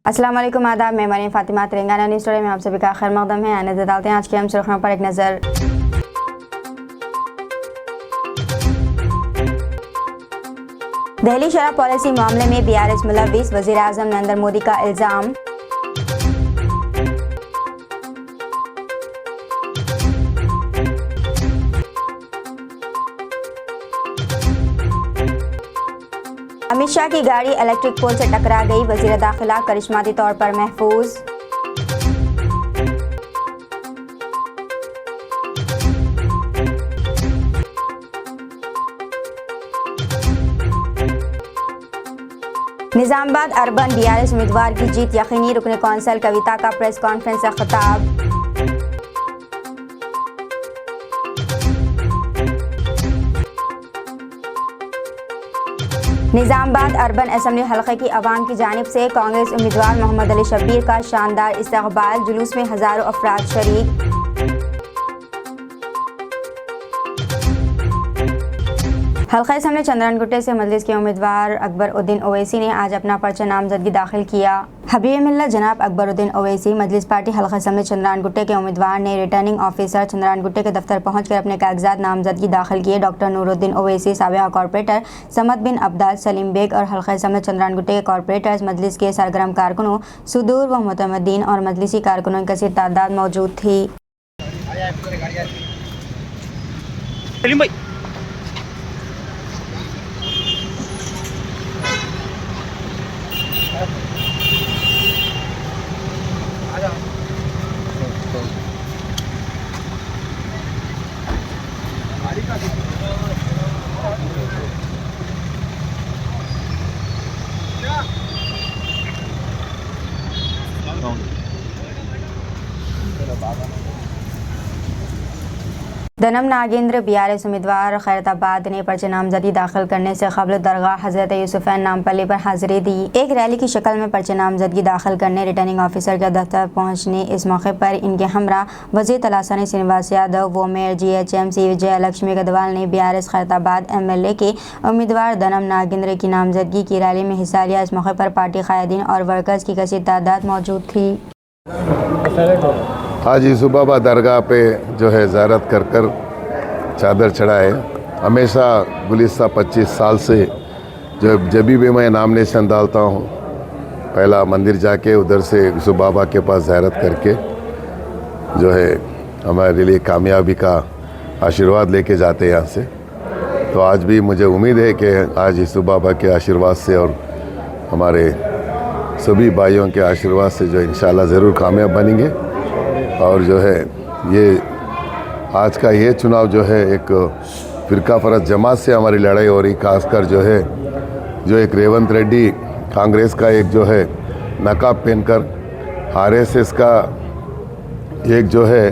अस्सलाम वालेकुम, आदाब। मैं मरीम फातिमा। तेलंगाना न्यूज़ टुडे में आप सभी का खैर मकदम है। नजर डालते हैं आज की हम सुर्खियों पर एक नज़र। दिल्ली शराब पॉलिसी मामले में बीआरएस मुलव्विस, वज़ीर आज़म नरेंद्र मोदी का इल्ज़ाम। अमित शाह की गाड़ी इलेक्ट्रिक पोल से टकरा गई, वज़ीर दाखिला करिश्माती तौर पर महफूज। निजामाबाद अर्बन बीआरएस उम्मीदवार की जीत यकीनी, रुकने कौंसिल कविता का प्रेस कॉन्फ्रेंस से खिताब। निजामाबाद अर्बन असेंबली हलके की अवाम की जानिब से कांग्रेस उम्मीदवार मोहम्मद अली शब्बीर का शानदार इस्तकबाल, जुलूस में हजारों अफराद शरीक। हल्का असम्बली चंद्रानगुट्टे से मजलिस के उम्मीदवार अकबरुद्दीन ओवैसी ने आज अपना पर्चा नामजदगी दाखिल किया। हबीब मिल्लत जनाब अकबरुद्दीन ओवैसी मजलिस पार्टी हल्का असम्बली चंद्रानगुट्टे के उम्मीदवार ने रिटर्निंग ऑफिसर चंद्रानगुट्टे के दफ्तर पहुंचकर अपने कागजात नामजदगी दाखिल किए। डॉक्टर नूरुद्दीन ओवैसी, साबिक़ कॉरपोरेटर समद बिन अब्दाल, सलीम बेग और हल्का असम्बली चंद्रानगुट्टे के कॉरपोरेटर्स, मजलिस के सरगर्म कारकुनों, सुदूर व मुतमद्दीन और मजलिसी कारकुनों की कसीर तादाद मौजूद थी। दनम नागेंद्र बीआरएस उम्मीदवार खैरताबाद ने पर्चे नामजदगी दाखिल करने से कबल दरगाह हज़रत यूसुफ़ैन नामपल्ली पर हाजिरी दी। एक रैली की शक्ल में पर्चे नामजदगी दाखिल करने रिटर्निंग ऑफिसर के दफ्तर पहुंचने इस मौके पर इनके हमरा वज़ीर तलासानी श्रीनिवास यादव, वो मेयर जीएचएमसी विजय लक्ष्मी गदवाल ने बीआरएस खैरताबाद एमएलए के उम्मीदवार दनम नागेंद्र की नामजदगी की रैली में हिस्सा लिया। इस मौके पर पार्टी कायदीन और वर्कर्स की कसीर तादाद मौजूद थी। आज यूसुफ़ाबा दरगाह पे जो है ज़ियारत कर कर चादर चढ़ाए। हमेशा गुलिस्ता 25 साल से जब भी मैं नामिनेशन डालता हूँ, पहला मंदिर जाके उधर से यूसुफ़ाबा के पास ज़ियारत करके जो है हमारे लिए कामयाबी का आशीर्वाद लेके जाते हैं यहाँ से। तो आज भी मुझे उम्मीद है कि आज यूसुफ़ाबा के आशीर्वाद से और हमारे सभी भाइयों के आशीर्वाद से जो इंशाल्लाह ज़रूर कामयाब बनेंगे। और जो है ये आज का ये चुनाव जो है एक फ़िरका फ़रक़ जमात से हमारी लड़ाई हो रही, खासकर जो है जो एक रेवंत रेड्डी कांग्रेस का एक जो है नकाब पहनकर आरएसएस का एक जो है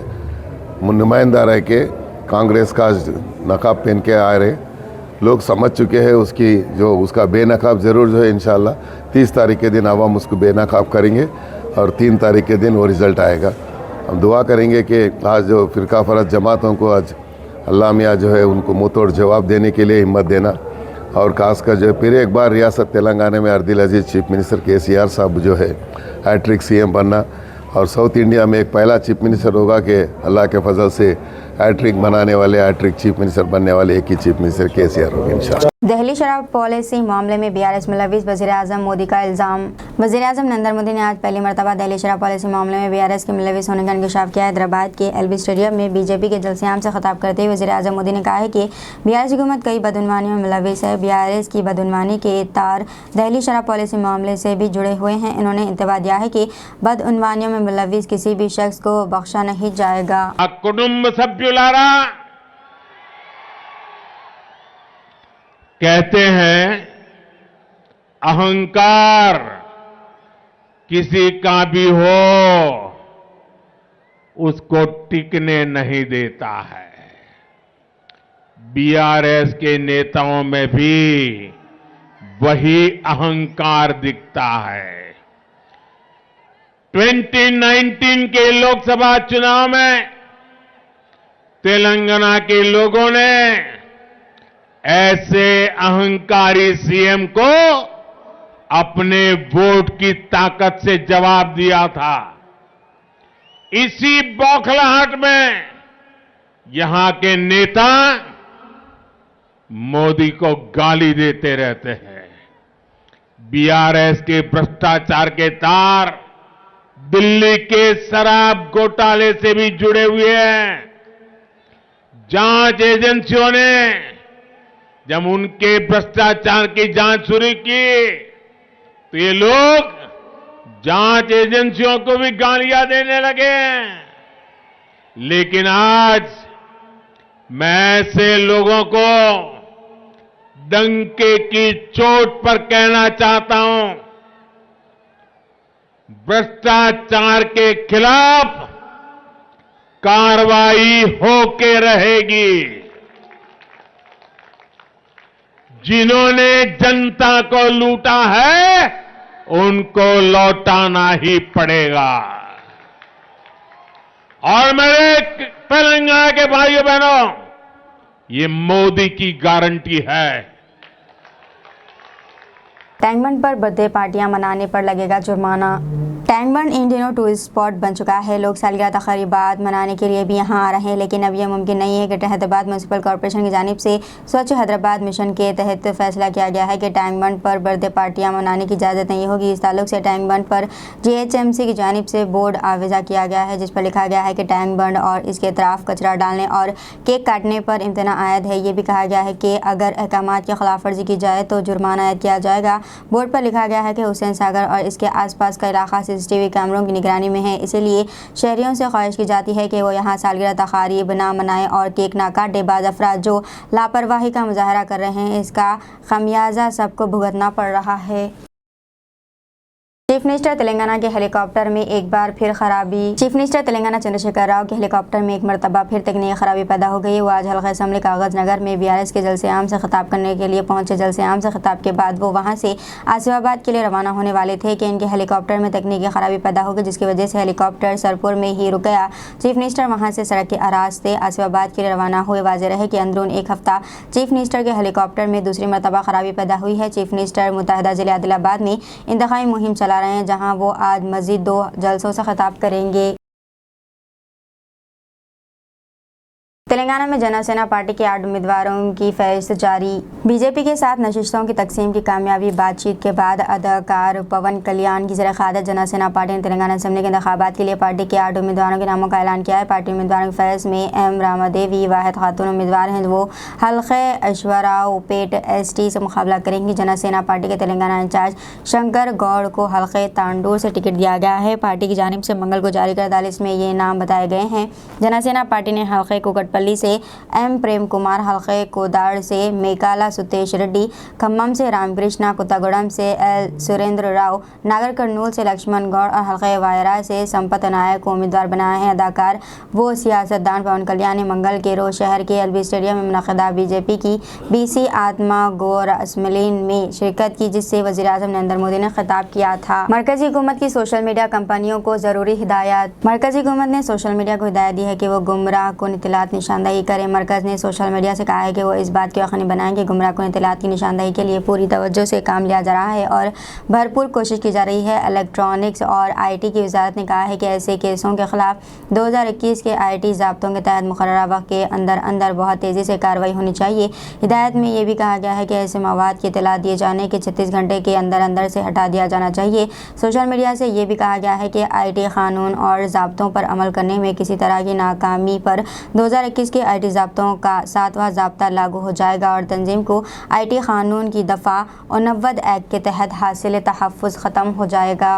नुमाइंदा रह के कांग्रेस का नकाब पहन के आ रहे लोग समझ चुके हैं उसकी जो उसका बेनकाब ज़रूर जो है इंशाल्लाह 30 तारीख के दिन आवाम उसको बेनकाब करेंगे और 3 तारीख के दिन वो रिज़ल्ट आएगा। हम दुआ करेंगे कि आज जो फ़िरका फ़रक़ जमातों को आज अल्लाह मियाँ जो है उनको मुँह तोड़ जवाब देने के लिए हिम्मत देना, और खासकर जो फिर एक बार रियासत तेलंगाना में अर्दिल अजीज़ चीफ मिनिस्टर केसीआर साहब जो है हैट्रिक सीएम बनना, और साउथ इंडिया में एक पहला चीफ मिनिस्टर होगा कि अल्लाह के फजल से हैट्रिक बनाने वाले, हैट्रिक चीफ मिनिस्टर बनने वाले एक ही चीफ मिनिस्टर केसीआर होंगे इंशाअल्लाह। दिल्ली शराब पॉलिसी मामले में बीआरएस मुलव्विस, वज़ीर आज़म मोदी का इल्ज़ाम। वज़ीर आज़म नरेंद्र मोदी ने आज पहली मरतबा दिल्ली शराब पॉलिसी मामले में बीआरएस के मुलव्विस होने का इंकशाफ किया। हैदराबाद के एलबी स्टेडियम में बीजेपी के जलसेआम से खिताब करते हुए वज़ीर आज़म मोदी ने कहा है कि बीआरएस हुकूमत कई बदउनवानियों में मुलव्विस है। बीआरएस की बदउनवानी के तार दिल्ली शराब पॉलिसी मामले से भी जुड़े हुए हैं। इन्होंने इंतबा दिया है कि बदउनवानियों में मुलव्विस किसी भी शख्स को बख्शा नहीं जाएगा। कुटुंब सभ्युलारा कहते हैं अहंकार किसी का भी हो उसको टिकने नहीं देता है। बीआरएस के नेताओं में भी वही अहंकार दिखता है। 2019 के लोकसभा चुनाव में तेलंगाना के लोगों ने ऐसे अहंकारी सीएम को अपने वोट की ताकत से जवाब दिया था। इसी बौखलाहट में यहां के नेता मोदी को गाली देते रहते हैं। बीआरएस के भ्रष्टाचार के तार दिल्ली के शराब घोटाले से भी जुड़े हुए हैं। जांच एजेंसियों ने जब उनके भ्रष्टाचार की जांच शुरू की तो ये लोग जांच एजेंसियों को भी गालियां देने लगे। लेकिन आज मैं ऐसे लोगों को डंके की चोट पर कहना चाहता हूं, भ्रष्टाचार के खिलाफ कार्रवाई होके रहेगी। जिन्होंने जनता को लूटा है उनको लौटाना ही पड़ेगा। और मेरे तेलंगाना के भाइयों बहनों, ये मोदी की गारंटी है। टैंक बंड पर बर्थडे पार्टियां मनाने पर लगेगा जुर्माना। टैंक बंड इन दिनों टूरिस्ट स्पॉट बन चुका है। लोग सालगिरह तकरीबात मनाने के लिए भी यहां आ रहे हैं, लेकिन अब यह मुमकिन नहीं है कि हैदराबाद म्यूनसिपल कॉर्पोरेशन की जानिब से स्वच्छ हैदराबाद मिशन के तहत फैसला किया गया है कि टैंक बंड पर बर्थडे पार्टियां मनाने की इजाज़त नहीं होगी। इस ताल्लुक से टैंक बंड पर जीएचएमसी की जानिब से बोर्ड आवेजा किया गया है, जिस पर लिखा गया है कि टैंक बंड और इसके अतराफ कचरा डालने और केक काटने पर इम्तना आयद है। ये भी कहा गया है कि अगर अहकामात की खिलाफ वर्जी की जाए तो जुर्माना आयद किया जाएगा। बोर्ड पर लिखा गया है कि हुसैन सागर और इसके आसपास का इलाका सीसीटीवी कैमरों की निगरानी में है, इसीलिए शहरियों से ख्वाहिश की जाती है कि वो यहाँ सालगिरह तकारीब ना मनाएं और केक ना काटे। बाज़ अफराद जो लापरवाही का मुजाहरा कर रहे हैं, इसका खमियाजा सबको भुगतना पड़ रहा है। चीफ मिनिस्टर तेलंगाना के हेलीकॉप्टर में एक बार फिर खराबी। चीफ मिनिस्टर तेलंगाना चंद्रशेखर राव के हेलीकॉप्टर में एक मरतबा फिर तकनीकी खराबी पैदा हो गई। वो आज हल्का असम्बली कागज नगर में बीआरएस के जलसे आम से खिताब करने के लिए पहुंचे। जलसे आम से खिताब के बाद वो वहां से आसिफाबाद के लिए रवाना होने वाले थे कि इनके हेलीकॉप्टर में तकनीकी खराबी पैदा हो गई, जिसकी वजह से हेलीकॉप्टर सरपुर में ही रुक गया। चीफ मिनिस्टर वहाँ से सड़क के रास्ते आसिफाबाद के लिए रवाना हुए। वाज़ेह रहे कि अंदरून एक हफ्ता चीफ मिनिस्टर के हेलीकॉप्टर में दूसरी मरतबा खराबी पैदा हुई है। चीफ मिनिस्टर मुत्तहिदा ज़िला आदिलाबाद में इंतखाबी मुहिम चला रहे हैं, जहां वो आज मजीद 2 जलसों से खिताब करेंगे। तेलंगाना में जनसेना पार्टी के 8 उम्मीदवारों की फहरिस्त जारी। बीजेपी के साथ नशिस्तों की तकसीम की कामयाबी बातचीत के बाद अदाकार पवन कल्याण की ज़रिए जनसेना पार्टी ने तेलंगाना असेंबली के इंतखाबात के लिए पार्टी के 8 उम्मीदवारों के नामों का ऐलान किया है। पार्टी उम्मीदवारों की फहरिस्त में एम रामादेवी वाहिद खातून उम्मीदवार हैं। वो हल्के अश्वरावपेट एसटी से मुकाबला करेंगी। जनसेना पार्टी के तेलंगाना इंचार्ज शंकर गौड़ को हल्के तांडूर से टिकट दिया गया है। पार्टी की जानिब से मंगल को जारी करदा लिस्ट में ये नाम बताए गए हैं। जनसेना पार्टी ने हल्के कुकटपल्ली से एम प्रेम कुमार, हल्के कोदाड़ से मेकाला सुतेश रेड्डी, खम्मम से रामकृष्णा, कुत्तागुड़म से एल सुरेंद्र राव, नागर कर्नूल से लक्ष्मण गौड़ और हल्के वायरा से संपत नायक को उम्मीदवार बनाए हैं। अदाकार वो सियासतदान पवन कल्याण ने मंगल के रोज शहर के एलबी स्टेडियम में मुनक़दा बीजेपी की बीसी आत्मा गौर असम्बली में शिरकत की, जिससे वज़ीर-ए-आज़म नरेंद्र मोदी ने खिताब किया था। मरकजी हुकूमत की सोशल मीडिया कंपनियों को ज़रूरी हिदायत। मरकजी हुकूमत ने सोशल मीडिया को हिदायत दी है कि वो गुमराह कुन इत्तलात निशानदही करें। मरकज़ ने सोशल मीडिया से कहा है कि वो इस बात को यकीनी बनाएं कि गुमराह कुन इत्तलात की निशानदही के लिए पूरी तवज्जो से काम लिया जा रहा है और भरपूर कोशिश की जा रही है। इलेक्ट्रॉनिक्स और IT की वजारत ने कहा है कि ऐसे केसों के खिलाफ 2021 के IT ज़ाब्तों के तहत मुकर्ररा वक्त के अंदर बहुत तेज़ी से कार्रवाई होनी चाहिए। हिदायत में यह भी कहा गया है कि ऐसे मवाद की इत्तला दिए जाने के 36 घंटे के अंदर से हटा दिया जाना चाहिए। सोशल मीडिया से ये भी कहा गया है कि IT कानून और ज़ाब्तों पर अमल करने में किसी तरह की नाकामी पर 2021 के IT ज़ाब्तों का 7वां ज़ाब्ता लागू हो जाएगा और तंजीम को IT कानून की दफ़ा 89 एक्ट के तहत हासिल तहफ़्फ़ुज़ ख़त्म हो जाएगा।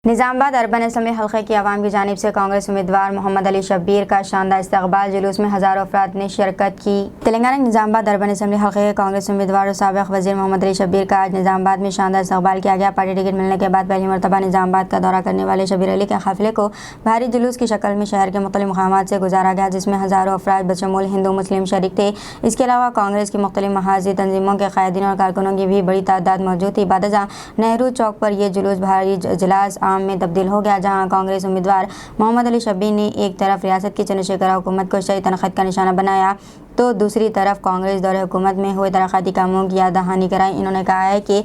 निजामाबाद अर्बन असम्बली हल्के की आवाम की जानिब से कांग्रेस उम्मीदवार मोहम्मद अली शब्बीर का शानदार इस्तकबाल। जुलूस में हज़ारों अफराद ने शिरकत की। तेलंगाना के निजामाबाद अर्बन असम्बली हल्के के कांग्रेस उम्मीदवार और साबिक़ वज़ीर मोहम्मद अली शब्बीर का आज निजामाबाद में शानदार इस्तकबाल किया गया। पार्टी टिकट मिलने के बाद पहली मरतबा निजामाबाद का दौरा करने वाले शब्बीर अली के काफिले को भारी जुलूस की शक्ल में शहर के मुख्तलिफ मकामात से गुजारा गया, जिसमें हज़ारों अफराद बशमूल हिंदू मुस्लिम शरीक थे। इसके अलावा कांग्रेस की मुख्तलिफ महाजी तंजीमों के कायदीन और कारकुनों की भी बड़ी तादाद मौजूद थी। बादशाह नेहरू चौक पर यह जुलूस भारी इजलास आम में तब्दील हो गया, जहां कांग्रेस उम्मीदवार मोहम्मद अली शब्बीर ने एक तरफ रियासत की चंद्रशेखर हुकूमत को शही तनक़ीद का निशाना बनाया तो दूसरी तरफ कांग्रेस दौरे हुकूमत में हुए तरक्याती कामों की याद दहानी कराई। इन्होंने कहा है कि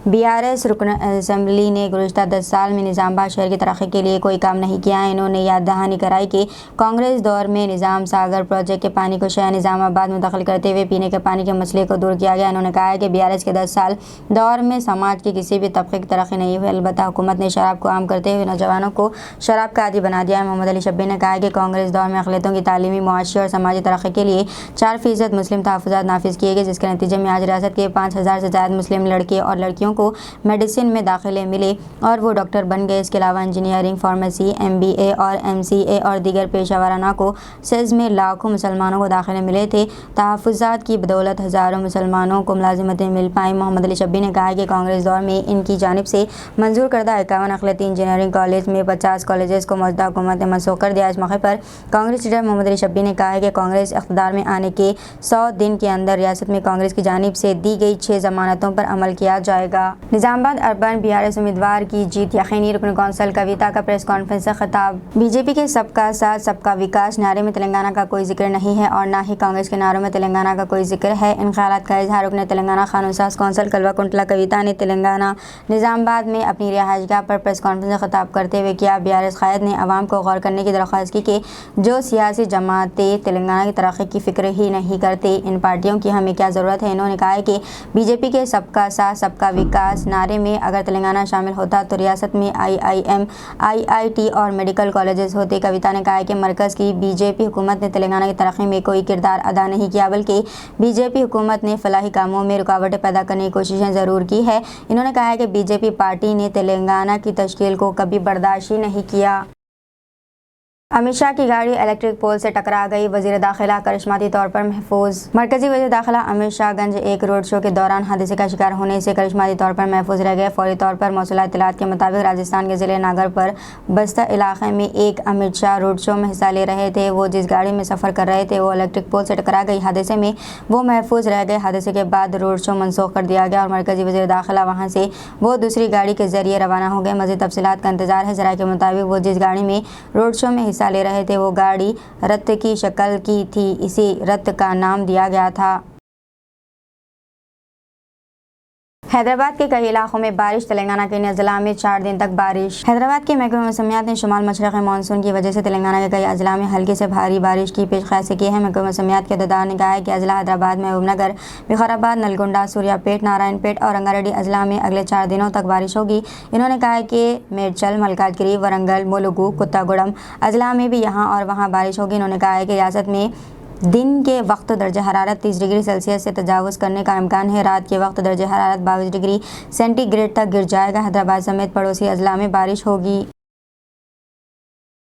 BRS रुकन असम्बली ने गुज़श्ता 10 साल में निजामाबाद शहर की तरक्की के लिए कोई काम नहीं किया है। इन्होंने याद दहानी कराई कि कांग्रेस दौर में निज़ाम सागर प्रोजेक्ट के पानी को शहर निजामाबाद मुंतकिल करते हुए पीने के पानी के मसले को दूर किया गया। इन्होंने कहा है कि BRS के 10 साल दौर में समाज के किसी भी तबके की तरक्की नहीं हुई, अलबत्ता हुकूमत ने शराब को आम करते हुए नौजवानों को शराब का आदी बना दिया है। मोहम्मद अली शब्बीर ने कहा है कि कांग्रेस दौर में अक़लियतों की तालीमी, मुआशी और समाजी तरक्की के लिए 4% मुस्लिम तहफ़्फ़ुज़ात नाफिज किए गए, जिसके नतीजे में आज रियासत के 5000 से ज़्यादा मुस्लिम लड़के और लड़कियों को मेडिसिन में दाखिले मिले और वो डॉक्टर बन गए। इसके अलावा इंजीनियरिंग, फार्मेसी, MBA और MCA और दीगर पेशा वाराना को सेज में लाखों मुसलमानों को दाखिले मिले थे। तहफ़्फ़ुज़ात की बदौलत हज़ारों मुसलमानों को मुलाजिमतें मिल पाई। मोहम्मद अली शब्बीर ने कहा कि कांग्रेस दौर में इनकी जानिब से मंजूर करदा 51 अक़लियती इंजीनियरिंग कॉलेज में 50 कॉलेजेस को मौजूदा हुकूमत ने मनसूख कर दिया। इस मौके पर कांग्रेस लीडर मोहम्मद अली शब्बीर ने कहा है कि कांग्रेस इक़्तिदार में आने के 100 दिन के अंदर रियासत में कांग्रेस की जानिब से दी गई 6 ज़मानतों पर अमल किया जाएगा। निजामाबाद अर्बन BRS उम्मीदवार की जीत यकीनी। रुकन कौंसल कविता का प्रेस कॉन्फ्रेंस से खिताब। बीजेपी के सबका साथ सबका विकास नारे में तेलंगाना का कोई जिक्र नहीं है और ना ही कांग्रेस के नारों में तेलंगाना का कोई जिक्र है। इन ख्यालात का इजहार रुकन तेलंगाना कानून साज कौंसल कल्वाकुंटला कविता ने तेलंगाना निजामाबाद में अपनी रिहाइशगाह पर प्रेस कॉन्फ्रेंस से खिताब करते हुए किया। BRS कायद ने आवाम को गौर करने की दरख्वास्त की कि जो सियासी जमातें तेलंगाना की तरक्की की फिक्र ही नहीं करते, इन पार्टियों की हमें क्या ज़रूरत है। इन्होंने कहा है कि बीजेपी के सबका साथ सबका विकास नारे में अगर तेलंगाना शामिल होता तो रियासत में IIM, IIT और मेडिकल कॉलेजेस होते। कविता ने कहा है कि मरकज़ की बीजेपी हुकूमत ने तेलंगाना की तरक्की में कोई किरदार अदा नहीं किया, बल्कि बीजेपी हुकूमत ने फलाही कामों में रुकावटें पैदा करने की कोशिशें ज़रूर की है। इन्होंने कहा है कि बीजेपी पार्टी ने तेलंगाना की तश्कील को कभी बर्दाश्त ही नहीं किया। अमित शाह की गाड़ी इलेक्ट्रिक पोल से टकरा गई। वजीर दाखिला करिश्माती तौर पर महफूज। मरकजी वजीर दाखिला अमित शाह गंज एक रोड शो के दौरान हादसे का शिकार होने से करिश्माती तौर पर महफूज रह गए। फौरी तौर पर मौसूला इत्तलात के मुताबिक राजस्थान के ज़िले नागर पर बस्तर इलाके में एक अमित शाह रोड शो में हिस्सा ले रहे थे। वो जिस गाड़ी में सफ़र कर रहे थे वो इलेक्ट्रिक पोल से टकरा गई। हादसे में वो महफूज रह गए। हादसे के बाद रोड शो मनसूख कर दिया गया और मरकजी वजीर दाखिला वहाँ से वो दूसरी गाड़ी के जरिए रवाना हो गए। मज़ीद तफसीलात का इंतजार है। ज़राए के मुताबिक वो जिस गाड़ी में रोड शो में हिस्सा ले रहे थे वो गाड़ी रथ की शक्ल की थी, इसी रथ का नाम दिया गया था। हैदराबाद के कई इलाकों में बारिश। तेलंगाना के अजला में 4 दिन तक बारिश। हैदराबाद के महकमा मौसमियात ने शुमाल मशरक़ मानसून की वजह से तेलंगाना के कई अजला में हल्की से भारी बारिश की पेशकश की है। महकमा मौसमियात के अहदेदार ने कहा है कि अजला हैदराबाद, महबूबनगर, विकाराबाद, नलगोंडा, सूर्यापेट, नारायणपेट और रंगारेड्डी अजला में अगले 4 दिनों तक बारिश होगी। इन्होंने कहा है कि मेडचल, मलकाजगिरी, वरंगल, मुलुगु, कुत्तागुड़म अजला में भी यहाँ और वहाँ बारिश होगी। इन्होंने कहा है कि रियासत में दिन के वक्त दर्जा हरारत 30 डिग्री सेल्सियस से तजावुज़ करने का इम्कान है। रात के वक्त दर्जा हरारत 22 डिग्री सेंटीग्रेड तक गिर जाएगा। हैदराबाद समेत पड़ोसी अजला में बारिश होगी।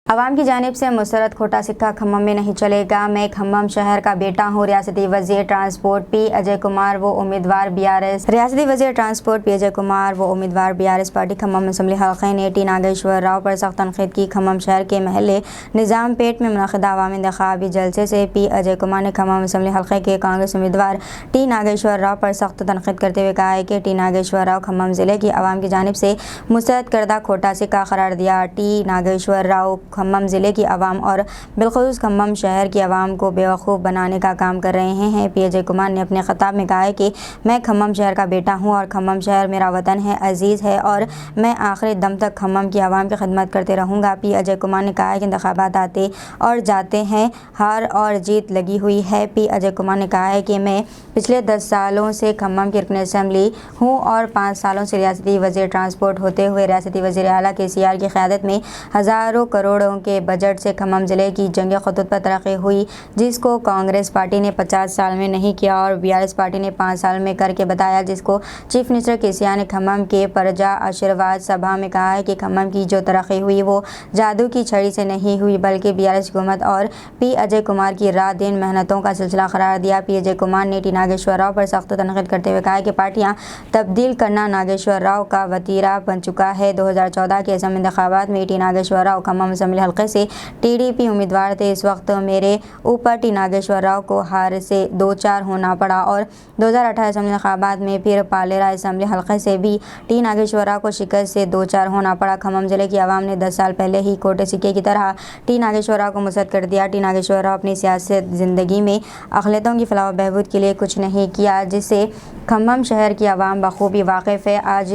आवाम की जानिब से मुस्तरद खोटा सिक्का खम्मम में नहीं चलेगा। मैं खम्मम शहर का बेटा हूँ। रियासती वज़ीर ट्रांसपोर्ट P अजय कुमार वो उम्मीदवार BRS। रियासती वज़ीर ट्रांसपोर्ट P अजय कुमार वो उम्मीदवार BRS पार्टी खम्मम असम्बली हल्के ने T नागेश्वर राव पर सख्त तनक़ीद की। खम्मम शहर के महल्ले निज़ामपेट में मुनक़िदा अवामी इंतख़ाबी जलसे से P अजय कुमार ने खम्मम असम्बली हल्के के कांग्रेस उम्मीदवार T नागेश्वर राव पर सख्त तनक़ीद करते हुए कहा है कि T नागेश्वर राव खम्मम ज़िले की आवाम की जानिब से मुस्तरद करदा खोटा सिक्का करार दिया। T नागेश्वर राव खम्मम ज़िले की आवाम और बिलखुसूस खम्मम शहर की आवाम को बेवकूफ़ बनाने का काम कर रहे हैं। P अजय कुमार ने अपने ख़िताब में कहा है कि मैं खम्मम शहर का बेटा हूं और खम्मम शहर मेरा वतन है, अजीज़ है और मैं आखिरी दम तक खम्मम की आवाम की खिदमत करते रहूँगा। P अजय कुमार ने कहा है कि इंतखाबात आते और जाते हैं, हार और जीत लगी हुई है। P अजय कुमार ने कहा है कि मैं पिछले 10 सालों से खम्मम की रुकन असम्बली हूँ और 5 सालों से रियासती वज़ीर ट्रांसपोर्ट होते हुए रियासती वज़ीर आला KCR की क़यादत में हज़ारों करोड़ के बजट से खम्मम जिले की जंग खतूत पर तरक्की हुई, जिसको कांग्रेस पार्टी ने 50 साल में नहीं किया और बीआरएस पार्टी ने 5 साल में करके बताया, जिसको चीफ मिनिस्टर केसीआर ने खम्मम के प्रजा आशीर्वाद सभा में कहा है कि खम्मम की जो तरक्की हुई वो जादू की छड़ी से नहीं हुई बल्कि बीआरएस हुकूमत और पी अजय कुमार की रात दिन मेहनतों का सिलसिला करार दिया। पी अजय कुमार ने टी नागेश्वर राव पर सख्त तनकीद करते हुए कहा कि पार्टियां तब्दील करना नागेश्वर राव का वतीरा बन चुका है। 2014 के असम इंतखाबात में टी नागेश्वर राव खम्मम असेंबली हल्के से टीडीपी उम्मीदवार थे। इस वक्त मेरे ऊपर टी नागेश्वर राव को हार से 2-4 होना पड़ा और 2018 असम इंतखाबात में फिर पालेरा असेंबली हल्के से भी टी नागेश्वर राव को शिकस्त से 2-4 होना पड़ा। खम्मम जिले की आवाम ने 10 साल पहले ही कोटे सिक्के की तरह टी नागेश्वर राव को मुसद्द कर दिया। टी नागेश्वर राव अपनी सियासत ज़िंदगी में अक़लियतों की फलाह व बहबूद के लिए कुछ नहीं किया, जिससे खम्मम शहर की आवाम बखूबी वाकिफ़ है। आज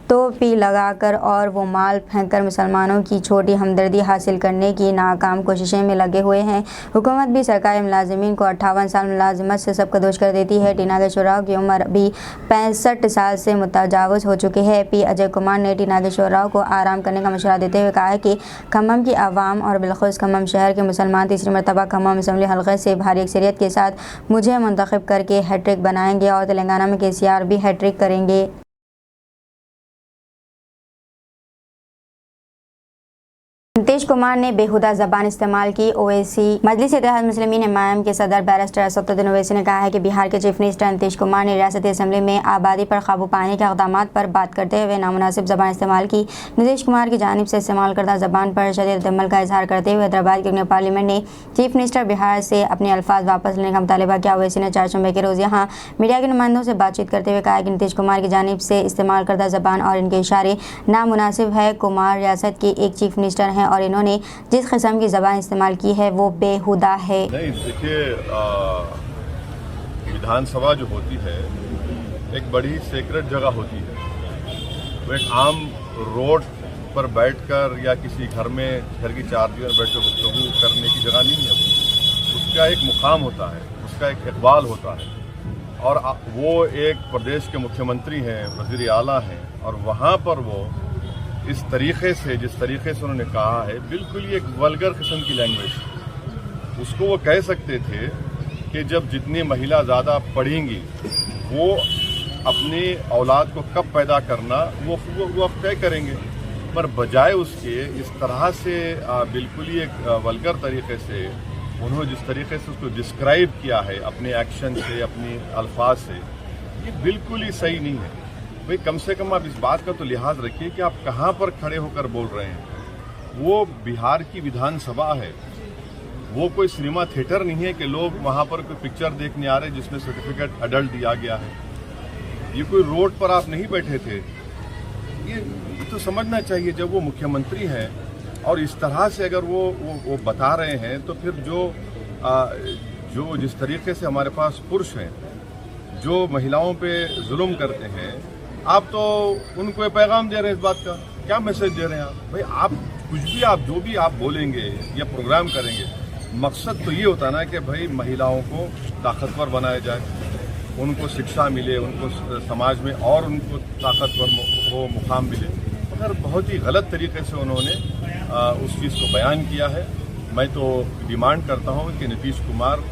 टोपी लगाकर और वो माल फेंककर मुसलमानों की छोटी हमदर्दी हासिल करने की नाकाम कोशिशें में लगे हुए हैं। हुकूमत भी सरकारी मुलाजिमीन को 58 साल मुलाजमत से सबकदोश कर देती है। टी नागेश्वर राव की उम्र भी 65 साल से मुतजावज़ हो चुकी है। पी अजय कुमार ने टी नागेश्वर राव को आराम करने का मशवरा देते हुए कहा है कि खम्मम की आवाम और बिलखुसूस खम्मम शहर के मुसलमान तीसरी मरतबा खम्मम असेंबली हल्के से भारी अक्सरियत के साथ मुझे मुंतखब करके हैट्रिक बनाएंगे और तेलंगाना में केसीआर भी हैट्रिक करेंगे। नीतीश कुमार ने बेहुदा ज़बान इस्तेमाल की। ओवैसी मजलिस इत्तेहाद मुस्लिमीन एमआईएम के सदर बैरिस्टर असदुद्दीन ओवैसी ने कहा है कि बिहार के चीफ मिनिस्टर नीतीश कुमार ने रियासती असेंबली में आबादी पर काबू पाने के इक़दाम पर बात करते हुए नामुनासिब ज़बान इस्तेमाल की। नीतीश कुमार की जानिब से इस्तेमाल करदा ज़बान पर शदीद अमल का इजहार करते हुए हैदराबाद के पार्लियामेंट ने चीफ मिनिस्टर बिहार से अपने अल्फाज वापस लेने का मुतालबा किया। ओवैसी ने 4 जुम्मे के रोज़ यहाँ मीडिया के नुमाइंदों से बातचीत करते हुए कहा कि नीतीश कुमार की जानिब से इस्तेमाल करदा ज़बान और इनके इशारे नामुनासिब है। कुमार रियासत के एक चीफ मिनिस्टर हैं और इन्होंने जिस किस्म की ज़बान इस्तेमाल की है वो बेहुदा है। नहीं, देखिए, विधानसभा जो होती है एक बड़ी सीक्रेट जगह होती है। वो एक आम रोड पर बैठकर या किसी घर में घर की चार दीवार बैठकर गुफ्तगू करने की जगह नहीं है। उसका एक मुकाम होता है, उसका एक इकबाल होता है और वो एक प्रदेश के मुख्यमंत्री हैं, वज़ीर आला हैं और वहाँ पर वो इस तरीके से, जिस तरीके से उन्होंने कहा है, बिल्कुल ही एक वल्गर किस्म की लैंग्वेज। उसको वो कह सकते थे कि जब जितनी महिला ज़्यादा पढ़ेंगी वो अपनी औलाद को कब पैदा करना वो अब तय करेंगे, पर बजाय उसके इस तरह से बिल्कुल ही एक वल्गर तरीके से उन्होंने जिस तरीके से उसको डिस्क्राइब किया है अपने एक्शन से, अपनी अल्फाज से, ये बिल्कुल ही सही नहीं है। भाई, कम से कम आप इस बात का तो लिहाज रखिए कि आप कहाँ पर खड़े होकर बोल रहे हैं। वो बिहार की विधानसभा है, वो कोई सिनेमा थिएटर नहीं है कि लोग वहाँ पर कोई पिक्चर देखने आ रहे हैं जिसमें सर्टिफिकेट अडल्ट दिया गया है। ये कोई रोड पर आप नहीं बैठे थे। ये तो समझना चाहिए, जब वो मुख्यमंत्री हैं और इस तरह से अगर वो बता रहे हैं तो फिर जो जिस तरीके से हमारे पास पुरुष हैं जो महिलाओं पे जुल्म करते हैं, आप तो उनको पैगाम दे रहे हैं। इस बात का क्या मैसेज दे रहे हैं आप? भाई, आप कुछ भी, आप जो भी आप बोलेंगे या प्रोग्राम करेंगे, मकसद तो ये होता है ना कि भाई महिलाओं को ताकतवर बनाया जाए, उनको शिक्षा मिले, उनको समाज में और उनको ताकतवर हो मुकाम मिले। मगर बहुत ही गलत तरीके से उन्होंने उस चीज़ को बयान किया है। मैं तो डिमांड करता हूँ कि नीतीश कुमार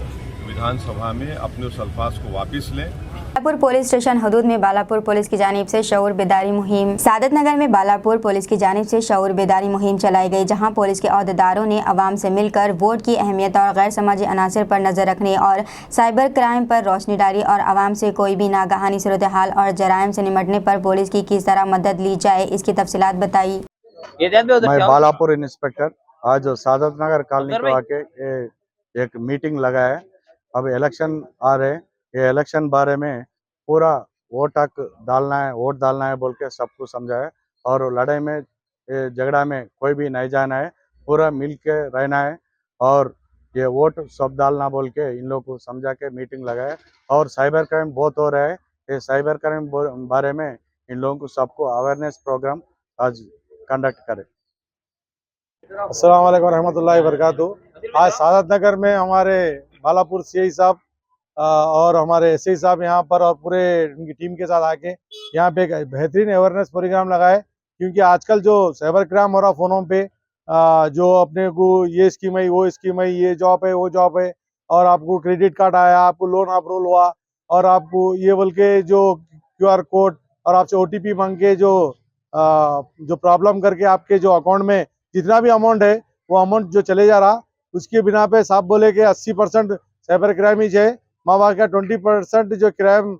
विधानसभा में अपने उस अल्फाज को वापस लें। बालापुर पुलिस स्टेशन हदूद में बालापुर पुलिस की जानिब से शऊर बेदारी मुहिम। सादत नगर में बालापुर पुलिस की जानिब से शऊर बेदारी मुहिम चलाई गई, जहां पुलिस के अहदेदारों ने अवाम से मिलकर वोट की अहमियत और गैर समाजी अनासर पर नजर रखने और साइबर क्राइम पर रोशनी डाली और अवाम से कोई भी नागहानी सूरत हाल और जराइम से निपटने पर पुलिस की किस तरह मदद ली जाए, इसकी तफसीलात बताई। मैं बालापुर इंस्पेक्टर आज सादत नगर कॉलोनी को आके एक मीटिंग लगा है। अब इलेक्शन आ रहे, ये इलेक्शन बारे में पूरा वोट डालना है बोल के सबको समझाया और लड़ाई में झगड़ा में कोई भी नहीं जाना है, पूरा मिल के रहना है और ये वोट सब डालना बोल के इन लोगों को समझा के मीटिंग लगाया। और साइबर क्राइम बहुत हो रहा है, ये साइबर क्राइम बारे में इन लोगों को सबको अवेयरनेस प्रोग्राम आज कंडक्ट करें। अस्सलाम वालेकुम रहमतुल्लाहि वबरकातुहू। आज सादत नगर में हमारे बालापुर सीआई साहब और हमारे एसआई साहब यहाँ पर और पूरे उनकी टीम के साथ आके यहाँ पे एक बेहतरीन अवेयरनेस प्रोग्राम लगा है, क्योंकि आजकल जो साइबर क्राइम हो रहा फ़ोनों पे जो अपने को ये स्कीम है वो स्कीम है, ये जॉब है वो जॉब है, और आपको क्रेडिट कार्ड आया, आपको लोन अप्रूवल हुआ, और आपको ये बोल के जो QR कोड और आपसे OTP मांग के जो प्रॉब्लम करके आपके जो अकाउंट में जितना भी अमाउंट है वो अमाउंट जो चले जा रहा, उसके बिना पे साहब बोले कि 80% साइबर क्राइम ही है, माँ बाप का 20% जो क्राइम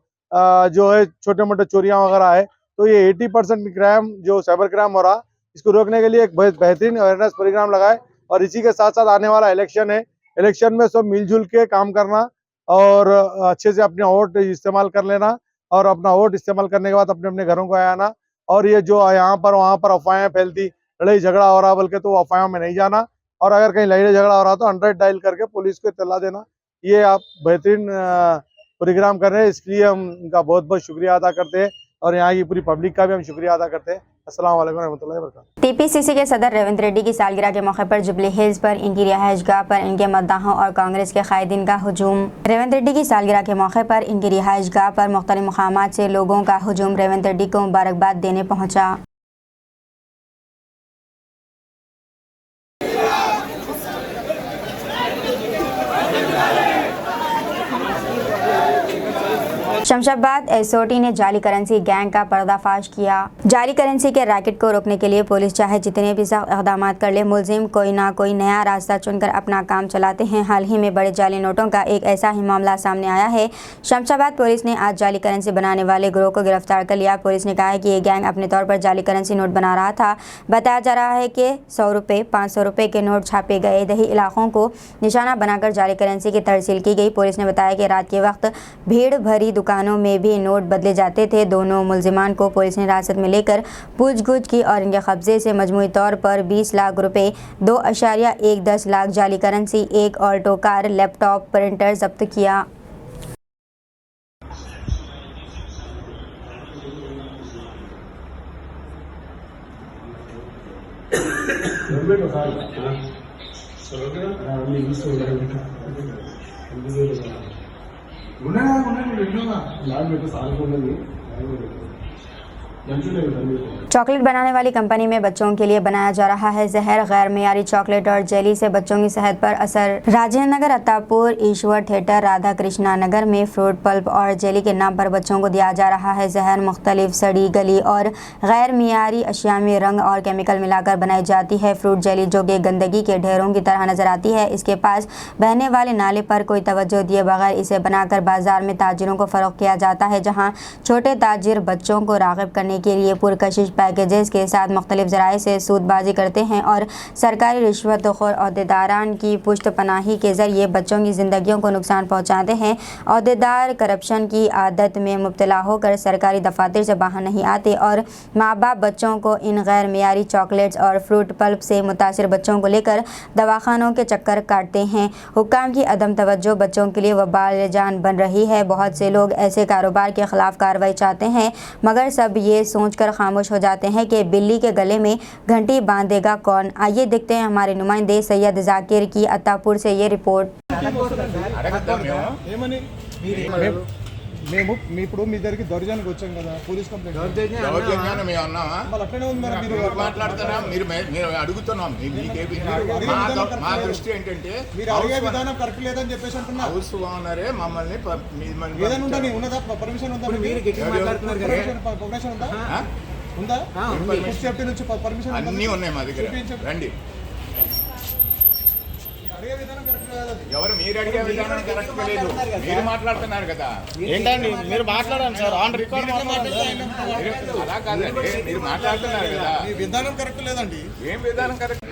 जो है छोटे मोटे चोरियां वगैरह है, तो ये 80% क्राइम जो साइबर क्राइम हो रहा, इसको रोकने के लिए एक बेहतरीन अवेयरनेस प्रोग्राम लगाए। और इसी के साथ साथ आने वाला इलेक्शन है, इलेक्शन में सब मिलजुल के काम करना और अच्छे से अपने वोट इस्तेमाल कर लेना, और अपना वोट इस्तेमाल करने के बाद अपने अपने घरों को आना। और ये जो यहाँ पर वहाँ पर अफवाहें फैलती, लड़ाई झगड़ा हो रहा बोल के, तो अफवाहों में नहीं जाना, और अगर कहीं लड़ाई झगड़ा हो रहा तो 100 डायल करके पुलिस को इत्तला देना। ये आप बेहतरीन प्रोग्राम कर रहे हैं, इसलिए हम इनका बहुत बहुत शुक्रिया अदा करते हैं, और यहाँ की पूरी पब्लिक का भी हम शुक्रिया अदा करते हैं। अस्सलाम वालेकुम रहमतुल्लाहि व बरकातहू। TPCC के सदर रेवंत रेड्डी की सालगिरह के मौके पर जुबली हिल्स पर इनकी रिहाइशगाह पर इनके मद्दाहों और कांग्रेस के कायदीन का हुजूम। रेवंत रेड्डी की सालगिरह के मौके पर इनकी रिहाइशगाह पर मुख्तलिफ मकामात से लोगों का हुजूम रेवंत रेड्डी को मुबारकबाद देने पहुंचा। शमशाबाद SOT ने जाली करेंसी गैंग का पर्दाफाश किया। जाली करेंसी के रैकेट को रोकने के लिए पुलिस चाहे जितने भी सख्त इक़दाम कर ले, मुलजिम कोई ना कोई नया रास्ता चुनकर अपना काम चलाते हैं। हाल ही में बड़े जाली नोटों का एक ऐसा ही मामला सामने आया है। शमशाबाद पुलिस ने आज जाली करेंसी बनाने वाले गिरोह को गिरफ्तार कर लिया। पुलिस ने कहा है कि ये गैंग अपने तौर पर जाली करेंसी नोट बना रहा था। बताया जा रहा है कि 100 रुपये, 500 रुपये के नोट छापे गए। दही इलाकों को निशाना बनाकर जाली करेंसी की तरसील की गई। पुलिस ने बताया कि रात के वक्त भीड़ भरी दुकानों में भी नोट बदले जाते थे। दोनों मुलजिमान को पुलिस ने हिरासत में लेकर पूछगछ की और इनके कब्जे से मजमूई तौर पर 20 लाख रुपए, 2.1 लाख जाली करेंसी, एक ऑल्टो कार, लैपटॉप, प्रिंटर जब्त किया। चॉकलेट बनाने वाली कंपनी में बच्चों के लिए बनाया जा रहा है जहर। गैर मियारी चॉकलेट और जेली से बच्चों की सेहत पर असर। राजेंद्र नगर, अत्तापुर, ईश्वर थिएटर, राधा कृष्णा नगर में फ्रूट पल्प और जेली के नाम पर बच्चों को दिया जा रहा है जहर। मुख्तलिफ सड़ी गली और गैर मियारी अशिया में रंग और केमिकल मिलाकर बनाई जाती है फ्रूट जेली, जो कि गंदगी के ढेरों की तरह नजर आती है। इसके पास बहने वाले नाले पर कोई तवज्जो दिए बगैर इसे बनाकर बाजार में ताजिरों को फरोख्त किया जाता है, जहाँ छोटे ताजिर बच्चों को राग़िब करने के लिए पुरकशिश पैकेजेस के साथ मुख्तलिफ ज़राए से सूदबाजी करते हैं और सरकारी रिश्वतखोर अहदेदारान की पुश्त पनाही के ज़रिए बच्चों की ज़िंदगियों को नुकसान पहुँचाते हैं। अहदेदार करप्शन की आदत में मुब्तला होकर सरकारी दफातर से बाहर नहीं आते और माँ बाप बच्चों को इन गैर मियारी चॉकलेट्स और फ्रूट पल्प से मुतासिर बच्चों को लेकर दवाखानों के चक्कर काटते हैं। हुक्काम की अदम तवज्जो बच्चों के लिए वबाल जान बन रही है। बहुत से लोग ऐसे कारोबार के ख़िलाफ़ कार्रवाई चाहते हैं, मगर सब ये सोचकर खामोश हो जाते हैं कि बिल्ली के गले में घंटी बांधेगा कौन। आइए देखते हैं हमारे नुमाइंदे सैयद जाकिर की अत्तापुर से ये रिपोर्ट। మేము ఇప్పుడు మీ దగ్గరికి దౌర్జన్యానికి వచ్చాం కదా, పోలీస్ కంప్లైంట్ దౌర్జన్యాన్ని మేము అన్నామా? మళ్ళీ అట్లనే ఉంది మరి మీరు మాట్లాడుతున్నారా? మీరు అడుగుతున్నాం. మా దృష్టి ఏంటంటే మీరు అడిగే విధానం కరెక్ట్ లేదని చెప్పేసి అంటున్నారు. హౌస్ ఓనరే మమ్మల్ని ఏదైనా ఉందా? ఉన్నదా పర్మిషన్ ఉందా? పర్మిషన్ ఉందా? ఫుడ్ సేఫ్టీ నుంచి పర్మిషన్ అన్నీ ఉన్నాయి మా దగ్గర. రండి. అడిగే విధానం కరెక్ట్ కాదు. ఎవరు మీరు అడిగే విధానం కరెక్ట్ లేదు. మీరు మాట్లాడుతున్నారు కదా. ఏంటండి మీరు మాట్లాడండి సార్, ఆన్ రికార్డ్ అలా కాదండి, మీరు మాట్లాడుతున్నారు కదా. మీ విధానం కరెక్ట్ లేదండి. ఏం విధానం కరెక్ట్?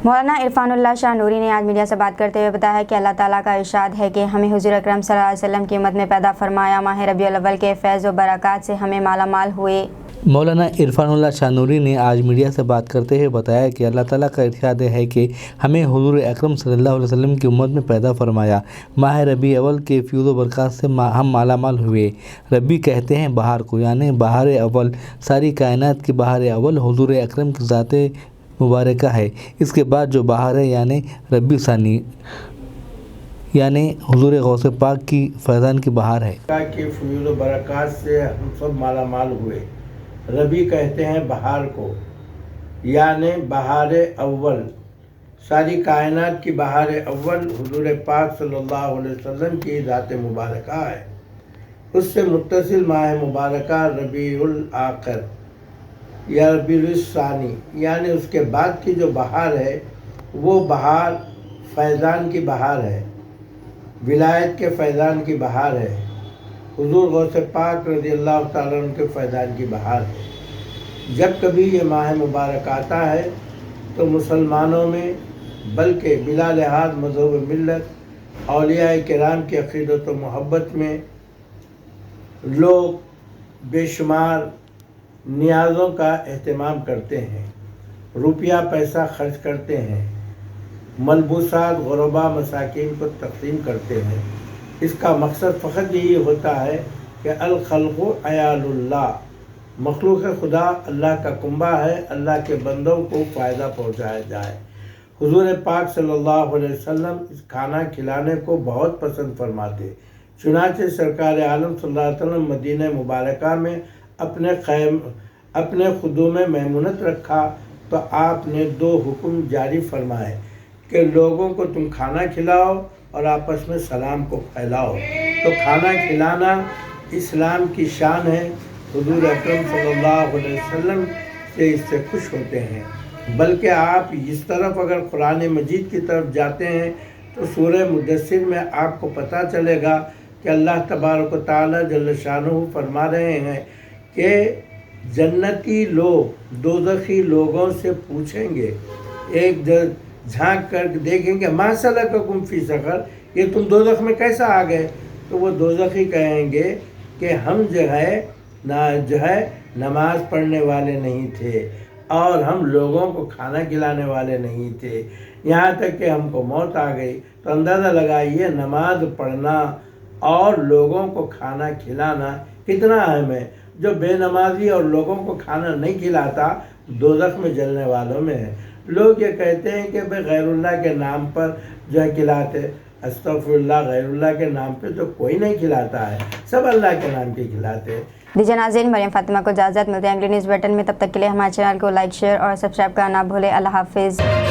मौलाना इरफानुल्लाह शाह नूरी ने आज मीडिया से बात करते हुए बताया कि अल्लाह ताला का इरशाद है कि हमें हुजूर अकरम सल्लल्लाहु अलैहि वसल्लम की उम्मत में पैदा फरमाया। माह रबीउल अव्वल के फैज़ व बरक़ात से हमें माला माल हुए। मौलाना इरफानुल्लाह शानूरी ने आज मीडिया से बात करते हुए बताया कि अल्लाह ताला का इरशाद है कि हमें हुजूर अकरम सल्लल्लाहु अलैहि वसल्लम की उम्मत में पैदा फरमाया। माह रबी अव्वल के फ्यूज़ व बरक़ात से हम मालामाल हुए। रबी कहते हैं बहार को, यानी बहार अव्वल, सारी कायनात की बहार अव्वल हुजूर अकरम की ज़ात मुबारका है। इसके बाद जो बहार है यानी रबी सानी, यानी हुजूर गौसे पाक की फैज़ान की बहार है। के फ्यूज़ व बरक़ात से हम सब मालामाल हुए। रबी कहते हैं बहार को, यानी बहार अव्वल, सारी कायनात की बहार अव्वल हुजूर पाक सल्लल्लाहु अलैहि वसल्लम की ज़ात मुबारका है। उससे मुत्तसिल माह मुबारका रबीउल आखिर या रबीउल सानी, यानी उसके बाद की जो बहार है वो बहार फैज़ान की बहार है, विलायत के फैज़ान की बहार है। हुजूर गौसे पाक रज़ी अल्लाह ताला अन्हु के फैज़ान की बहार है। जब कभी ये माह मुबारक आता है तो मुसलमानों में, बल्कि बिला लिहाज मज़हब मिल्लत, औलिया किराम की अक़ीदत व मोहब्बत में लोग बेशुमार नियाज़ों का एहतमाम करते हैं, रुपया पैसा खर्च करते हैं, मलबूसात गुरबा मसाकिन को तक़सीम करते हैं। इसका मकसद फ़कत यही होता है कि अल खल्क़ु अयालुल्लाह, मखलूक़ खुदा अल्लाह का कुंबा है, अल्लाह के बंदों को फ़ायदा पहुँचाया जाए। हुजूर पाक सल्लल्लाहु अलैहि वसल्लम इस खाना खिलाने को बहुत पसंद फरमाते। चुनांचे सरकार आलम सल्लल्लाहु अलैहि वसल्लम मदीना मुबारका में अपने खुदू में महमूनत रखा तो आपने दो हुक्म जारी फरमाए कि लोगों को तुम खाना खिलाओ और आपस में सलाम को फैलाओ। तो खाना खिलाना इस्लाम की शान है। हुजूर अकरम सल्लल्लाहु अलैहि वसल्लम से इससे खुश होते हैं। बल्कि आप इस तरफ अगर कुरान मजीद की तरफ जाते हैं तो सूरह मुद्दस्सिर में आपको पता चलेगा कि अल्लाह तबारक व तआला जल्ल शानुहु फरमा रहे हैं कि जन्नती लोग दोज़खी लोगों से पूछेंगे, एक झांक कर देखेंगे, मा सलककुम फी सक़र, ये तुम दोज़ख में कैसा आ गए? तो वो दोज़खी कहेंगे कि हम जो है नमाज पढ़ने वाले नहीं थे और हम लोगों को खाना खिलाने वाले नहीं थे, यहाँ तक कि हमको मौत आ गई। तो अंदाज़ा लगाइए नमाज पढ़ना और लोगों को खाना खिलाना कितना अहम है। जो बेनमाजी और लोगों को खाना नहीं खिलाता दोज़ख में जलने वालों में है। लोग ये कहते हैं कि भाई गैरुल्लाह के नाम पर जो है खिलाते, अस्तग़फिरुल्लाह, गैरुल्लाह के नाम पे तो कोई नहीं खिलाता है, सब अल्लाह के नाम के खिलाते हैं। दीजिए नाज़रीन, मरियम फातिमा को इजाज़त, मिलते हैं अगले न्यूज़ बुलेटिन में। तब तक के लिए हमारे चैनल को लाइक, शेयर और सब्सक्राइब करना ना भूलें। अल्लाह हाफिज़।